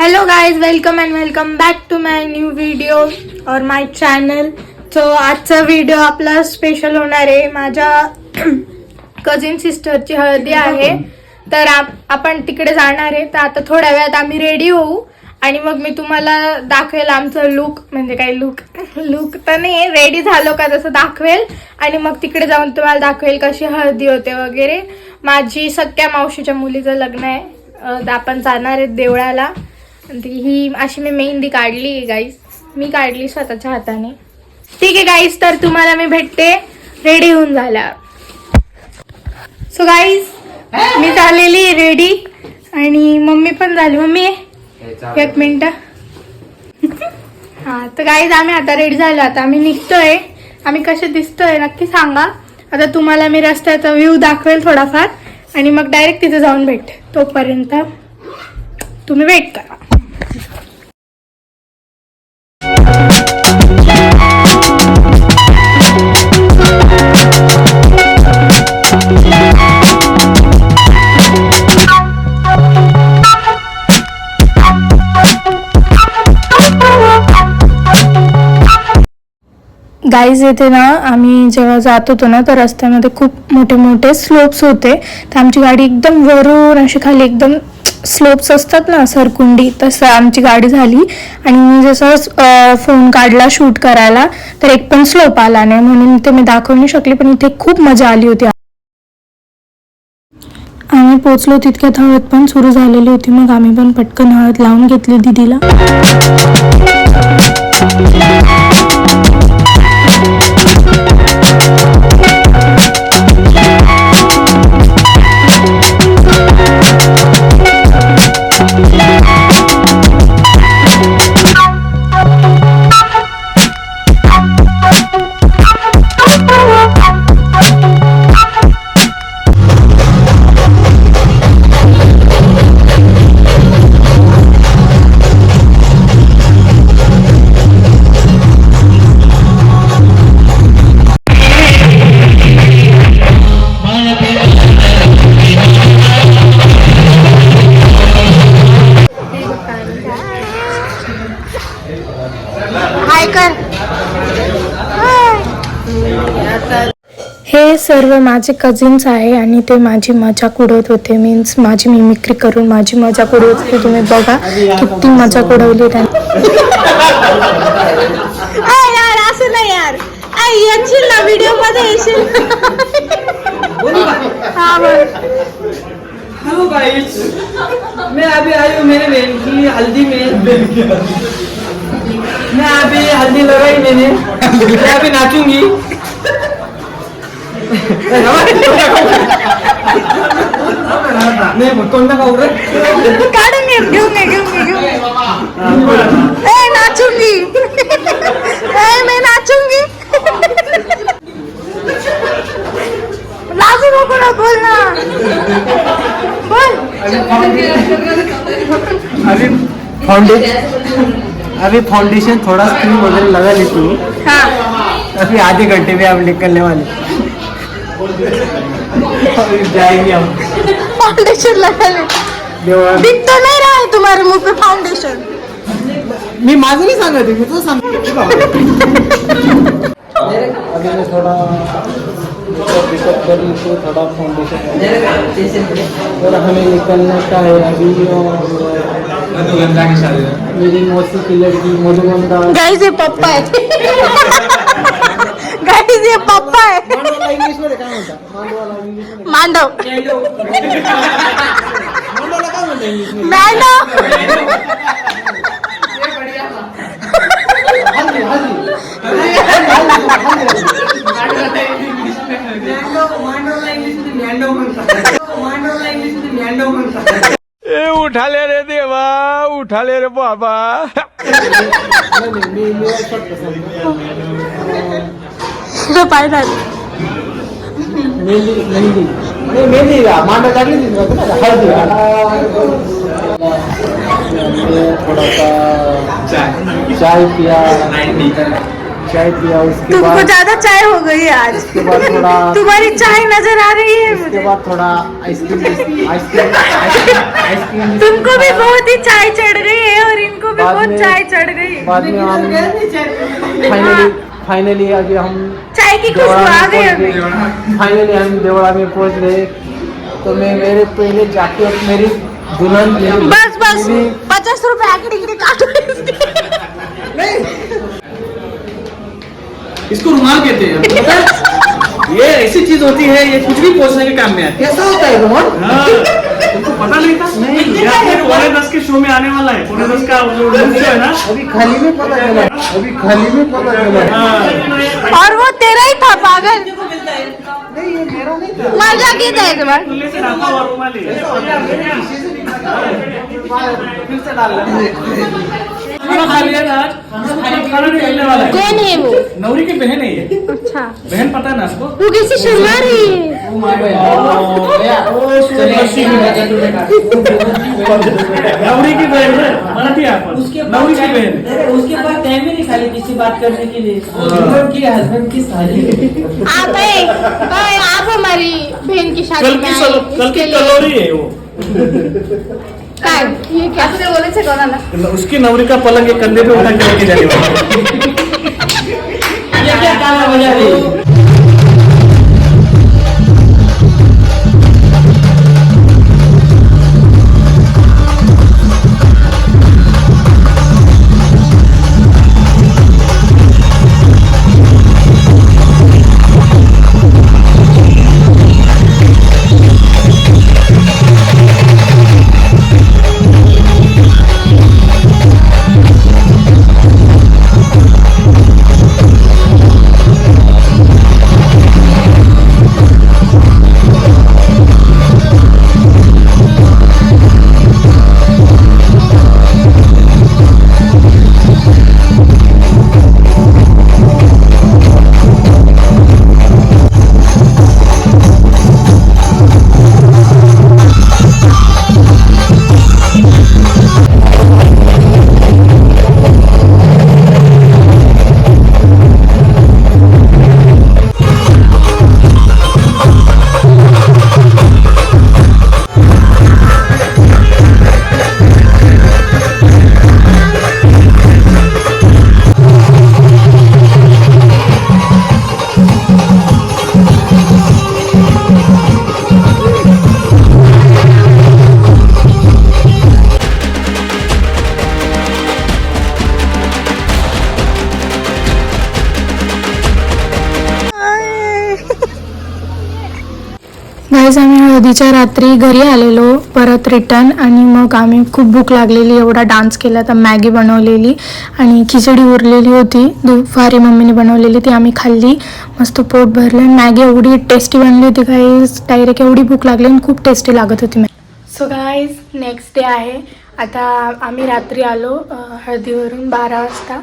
Hello guys, welcome back to my new video और my channel. So आजचा video आपला special होणार आहे. माझ्या कझिन सिस्टरची हळदी आहे, तर आपण तिकडे जाणार आहे. तर आता थोड्या वेळात आम्ही रेडी होऊ आणि मग मी तुम्हाला दाखवेल आमचं लुक. म्हणजे काही लुक तर नाही, रेडी झालो का तसं दाखवेल. आणि मग तिकडे जाऊन तुम्हाला दाखवेल कशी हळदी होते वगैरे. माझी सख्या मावशीच्या मुलीचं लग्न आहे, तर आपण जाणार आहेत देवळाला. ही अशी मी मेहंदी काढली आहे गाईस, मी काढली स्वतःच्या हाताने. ठीक आहे गाईस, तर तुम्हाला मी भेटते रेडी होऊन झाल्यावर. सो गाईस, मी झालेली रेडी आणि मम्मी पण झाली. मम्मी एक मिनिट. हा, तर गाईज आम्ही आता रेडी झालो. आता आम्ही निघतोय. आम्ही कसे दिसतोय नक्की सांगा. आता तुम्हाला मी रस्त्याचा व्ह्यू दाखवेल थोडाफार आणि मग डायरेक्ट तिथे जाऊन भेट. तोपर्यंत तुम्ही वेट करा. गाईज, येथे ना आम्ही जेव्हा जात होतो ना, तर रस्त्यामध्ये खूप मोठे मोठे स्लोप्स होते. तर आमची गाडी एकदम वरून अशी खाली, एकदम स्लोप्स असतात ना सरकुंडी, तसं आमची गाडी झाली. आणि मी जसं फोन काढला शूट करायला, तर एक पण स्लोप आला नाही, म्हणून ते मी दाखवू नाही शकले. पण इथे खूप मजा आली होती. आम्ही पोचलो तितक्यात हळद पण सुरू झालेली होती. मग आम्ही पण पटकन हळद लावून घेतली दीदीला. हे सर्व माझे कझिन्स आहे आणि ते माझी मजाक उडवत होते. मीन्स माझी मिमिक्री करून माझी मजाक उडवत होते. तुम्ही बघा किती मजाक उडवली त्यांनी. यार असं नाही यार, येशील ना व्हिडिओ मध्ये येशील. हाँ बोल. हेलो गाइस, मैं अभी आई हूँ मेरे बहन की हल्दी में. मैं अभी हल्दी लगाई मैंने, मैं अभी नाचूंगी. नहीं कोणता खाऊ रे, काढून घेऊन नाचूंगी. मैं नाचूंगी. लाजू नको ना, बोल ना, बोल. अभी फाउंडेशन थोड़ा क्रीम वगैरह लगा लेती हूँ. हाँ, अभी आधे घंटे में हम निकलने वाले जाएंगे हम. फाउंडेशन लगा ले. दिख तो नहीं रहा है तुम्हारे मुंह पे फाउंडेशन. मी माझं नाही सांगत, मी तो सांगतो. अभी मैं थोड़ा पिकअप कर ली तो थोड़ा फाउंडेशन और हमें निकलने का है अभी. मेरी मौसी की लड़की मधुगंधा. गाइस, ये पप्पा है. गाइस, ये पप्पा है. मांडवाला इंग्लिश मध्ये काय म्हणतात? मांडवाला इंग्लिश मध्ये मांडव. मांडवाला काय म्हणतात इंग्लिश मध्ये? मांडव. हल्दी हल्दी मांडवाला इंग्लिश मध्ये मँडव म्हणतात. मांडवाला इंग्लिश मध्ये मँडव म्हणतात. ए उठाले रे देवा, उठाले रे बाबा. पाहिजे मेहंदी मेहंदी नाही मेहंदी का मांडव टाकली हळदी. थोडासा चाय पिया. चाय पिया उसके तुमको बाद ज्यादा चाय हो गई है आज. उसके बाद थोड़ा तुम्हारी चाय नजर आ रही है उसके मुझे. बाद थोड़ा आइसक्रीम आइसक्रीम आइसक्रीम आइसक्रीम तुमको भी बहुत ही चाय चढ़ गई है को भी बहुत चाय चढ़ गई। बाद में हम फाइनली अभी हम चाय की खुशबू आ गई अभी। फाइनली हम देवड़ा में पहुंच गए। तो मैं मेरे पहले जाके मेरी दुल्हन बस 50 रुपए आके काटो इसको रुमाल कहते हैं, पता है? ये ऐसी चीज होती है, ये कुछ भी पहुंचने के काम में आती है। कैसा होता है रुमाल? हाँ, तुमको पता नहीं था? नहीं, यार फिर 9:45 के शो में आने वाला है। 9:45 का जो शो है ना, अभी खाली में पता चला, अभी खाली में पता चला। हाँ। और वो तेरा ही था पागल। नहीं ये मेरा नहीं था। मजा की था इस बार। तुल्ले से ढाका हुआ रुमाल है। फिर से डाल खाना खा लिया था आज, खाना नहीं मिलने वाला है। कौन है वो? नौरी की बहन है ये। अच्छा, बहन पता है ना आपको? वो कैसे शर्मा रही है? नौरी की बहन है, मराठी आप नौरी की बहन है। उसके पास टाइम ही नहीं खाली किसी बात करने के लिए। की हस्बैंड की साली आप है, आप हमारी बहन की शादी में आए, कल इसके की लिए। कलोरी है वो। काय ये क्या तुझे बोले थे कोणाला? उसकी नौरी का पलंग ये कंधे पे उठा के लेके जाने वाला ये क्या गाना बजा रही है? गाईज आम्ही हळदीच्या रात्री घरी आलेलो परत रिटर्न आणि मग आम्ही खूप भूक लागलेली, एवढा डान्स केला तर मॅगी बनवलेली आणि खिचडी उरलेली होती दुपारी मम्मीने बनवलेली, ती आम्ही खाल्ली, मस्त पोट भरलं. मॅगी एवढी टेस्टी बनली होती गाईज, डायरेक्ट एवढी भूक लागली आणि खूप टेस्टी लागत होती Maggi. So guys next day आहे. आता आम्ही रात्री आलो हळदीवरून 12 वाजता.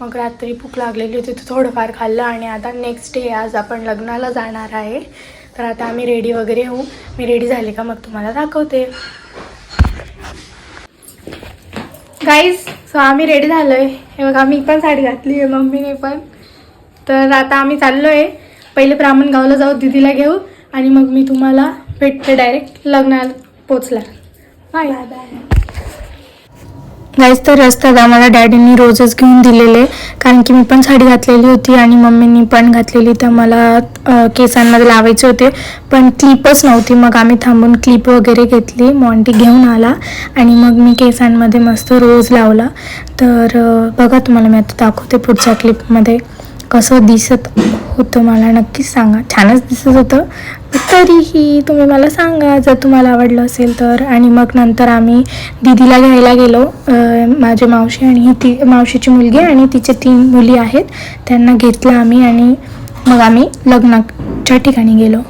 मग रात्री भूक लागलेली होती तर थोडंफार खाल्लं आणि आता नेक्स्ट डे आज आपण लग्नाला जाणार आहे. तर आता आम्ही रेडी वगैरे होऊ. मी रेडी झाले का मग तुम्हाला दाखवते. गाईज सो आम्ही रेडी झालो आहे. हे बघा मी पण साडी घातली आहे, मम्मीने पण. तर आता आम्ही चाललो आहे. पहिले ब्राह्मणगावला जाऊ, दीदीला घेऊ आणि मग मी तुम्हाला भेटते डायरेक्ट लग्नाला पोचला. Bye bye. गाईज तर रस्त्यात आम्हाला डॅडींनी रोजेस घेऊन दिलेले, कारण की मी पण साडी घातलेली होती आणि मम्मीनी पण घातलेली, तर मला केसांमध्ये लावायचे होते पण क्लिपच नव्हती. मग आम्ही थांबून क्लिप वगैरे घेतली, मॉन्टी घेऊन आला आणि मग मी केसांमध्ये मस्त रोज लावला. तर बघा तुम्हाला मी आता दाखवते पुढच्या क्लिपमध्ये कसं दिसत होतं. मला नक्कीच सांगा, छानच दिसत होतं, तरीही तुम्ही मला सांगा जर तुम्हाला आवडलं असेल तर. आणि मग नंतर आम्ही दीदीला घ्यायला गेलो. माझी मावशी आणि ती मावशीची मुलगी आणि तिचे 3 मुली आहेत, त्यांना घेतलं आम्ही आणि मग आम्ही लग्नाच्या ठिकाणी गेलो.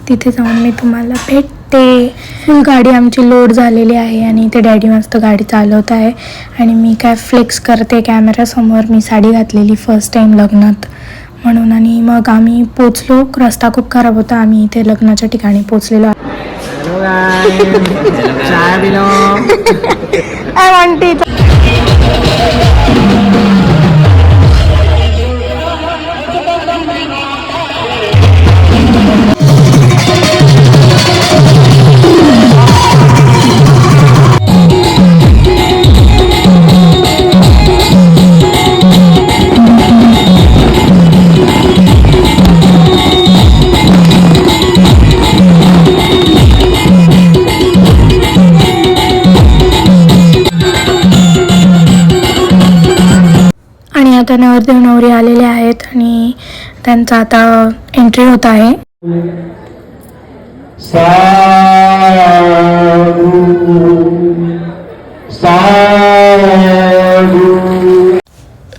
तिथे जाऊन मी तुम्हाला भेटते. फुल गाडी आमची लोड झालेली आहे आणि ते डॅडी मस्त गाडी चालवत आहे आणि मी काय फ्लेक्स करते कॅमेऱ्यासमोर. मी साडी घातलेली फर्स्ट टाईम लग्नात म्हणून. आणि मग आम्ही पोचलो. रस्ता खूप खराब होता. आम्ही इथे लग्नाच्या ठिकाणी पोचलेलो. चाय पिलो. I want it. आता नवरदेव नवरी आलेले आहेत आणि त्यांचा आता एंट्री होत आहे.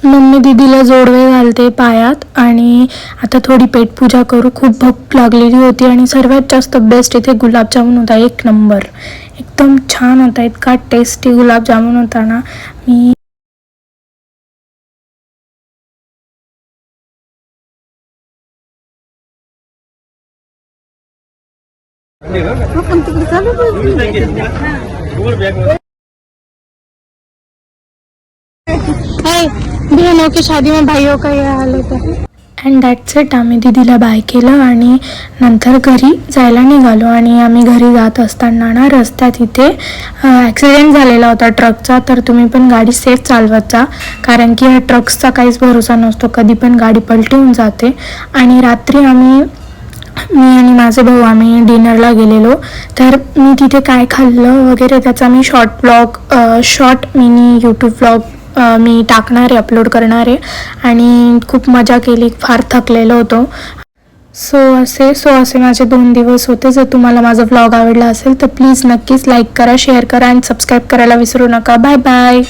मम्मी दीदीला जोडवे घालते पायात आणि आता थोडी पेटपूजा करू. खूप भूक लागलेली होती आणि सर्वात जास्त बेस्ट इथे गुलाबजामुन होता. एक नंबर, एकदम छान होता. इतका टेस्टी गुलाबजामुन होता ना. मी बहनों की शादी में भाइयों का ये हाल होता है. And that's it. आम्ही दीदीला बाय केलं आणि नंतर घरी जायला निघालो. आणि आम्ही घरी जात असताना ना रस्त्यात इथे ॲक्सिडेंट झालेला होता ट्रकचा. तर तुम्ही पण गाडी सेफ चालवत जा, कारण की ह्या ट्रक्सचा काहीच भरोसा नसतो, कधी पण गाडी पलटी होऊन जाते. आणि रात्री मी आणि माझे भाऊ आम्ही डिनरला गेलेलो. तर मी तिथे काय खाल्लं वगैरे त्याचा मी शॉर्ट मिनी यूट्यूब व्लॉग मी टाकणार आहे, अपलोड करणार आहे. आणि खूप मजा केली, फार थकलेलो होतो. सो असे माझे 2 दिवस होते. जर तुम्हाला माझा व्लॉग आवडला असेल तर प्लीज नक्कीच लाईक करा, शेअर करा आणि सबस्क्राईब करायला विसरू नका. Bye bye.